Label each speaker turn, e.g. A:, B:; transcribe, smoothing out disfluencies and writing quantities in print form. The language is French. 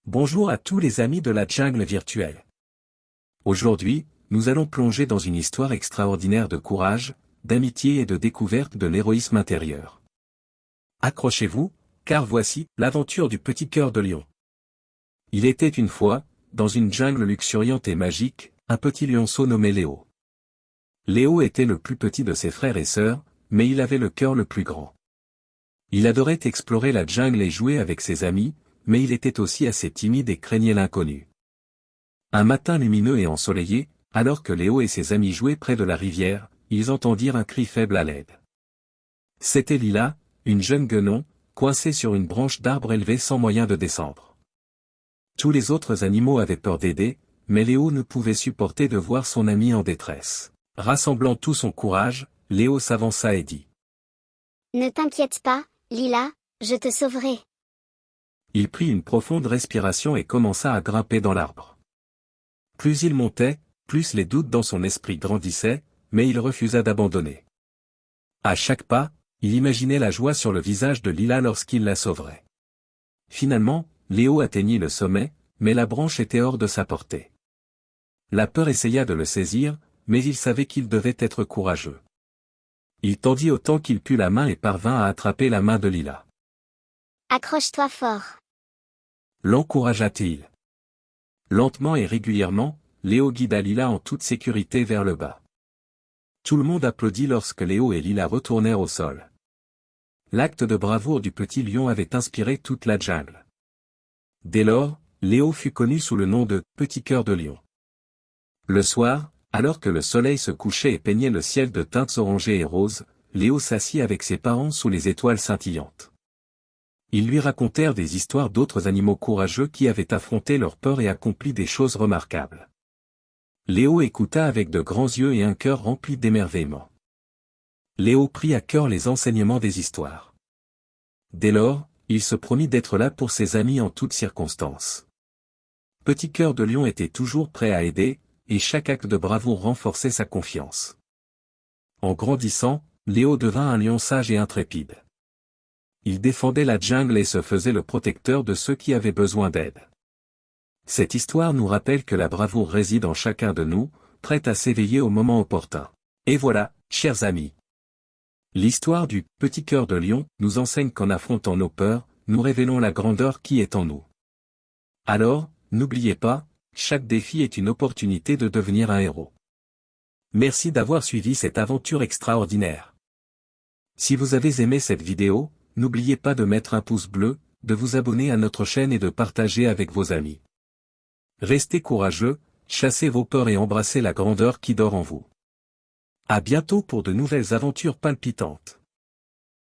A: Bonjour à tous les amis de la jungle virtuelle. Aujourd'hui, nous allons plonger dans une histoire extraordinaire de courage, d'amitié et de découverte de l'héroïsme intérieur. Accrochez-vous, car voici l'aventure du petit cœur de lion. Il était une fois, dans une jungle luxuriante et magique, un petit lionceau nommé Léo. Léo était le plus petit de ses frères et sœurs, mais il avait le cœur le plus grand. Il adorait explorer la jungle et jouer avec ses amis, mais il était aussi assez timide et craignait l'inconnu. Un matin lumineux et ensoleillé, alors que Léo et ses amis jouaient près de la rivière, ils entendirent un cri faible à l'aide. C'était Lila, une jeune guenon, coincée sur une branche d'arbre élevé sans moyen de descendre. Tous les autres animaux avaient peur d'aider, mais Léo ne pouvait supporter de voir son ami en détresse. Rassemblant tout son courage, Léo s'avança et dit.
B: Ne t'inquiète pas, Lila, je te sauverai.
A: Il prit une profonde respiration et commença à grimper dans l'arbre. Plus il montait, plus les doutes dans son esprit grandissaient, mais il refusa d'abandonner. À chaque pas, il imaginait la joie sur le visage de Lila lorsqu'il la sauverait. Finalement, Léo atteignit le sommet, mais la branche était hors de sa portée. La peur essaya de le saisir, mais il savait qu'il devait être courageux. Il tendit autant qu'il put la main et parvint à attraper la main de Lila.
B: Accroche-toi fort.
A: L'encouragea-t-il. Lentement et régulièrement, Léo guida Lila en toute sécurité vers le bas. Tout le monde applaudit lorsque Léo et Lila retournèrent au sol. L'acte de bravoure du petit lion avait inspiré toute la jungle. Dès lors, Léo fut connu sous le nom de « Petit cœur de lion ». Le soir, alors que le soleil se couchait et peignait le ciel de teintes orangées et roses, Léo s'assit avec ses parents sous les étoiles scintillantes. Ils lui racontèrent des histoires d'autres animaux courageux qui avaient affronté leur peur et accompli des choses remarquables. Léo écouta avec de grands yeux et un cœur rempli d'émerveillement. Léo prit à cœur les enseignements des histoires. Dès lors, il se promit d'être là pour ses amis en toutes circonstances. Petit cœur de lion était toujours prêt à aider, et chaque acte de bravoure renforçait sa confiance. En grandissant, Léo devint un lion sage et intrépide. Il défendait la jungle et se faisait le protecteur de ceux qui avaient besoin d'aide. Cette histoire nous rappelle que la bravoure réside en chacun de nous, prête à s'éveiller au moment opportun. Et voilà, chers amis. L'histoire du « petit cœur de lion » nous enseigne qu'en affrontant nos peurs, nous révélons la grandeur qui est en nous. Alors, n'oubliez pas, chaque défi est une opportunité de devenir un héros. Merci d'avoir suivi cette aventure extraordinaire. Si vous avez aimé cette vidéo, n'oubliez pas de mettre un pouce bleu, de vous abonner à notre chaîne et de partager avec vos amis. Restez courageux, chassez vos peurs et embrassez la grandeur qui dort en vous. À bientôt pour de nouvelles aventures palpitantes.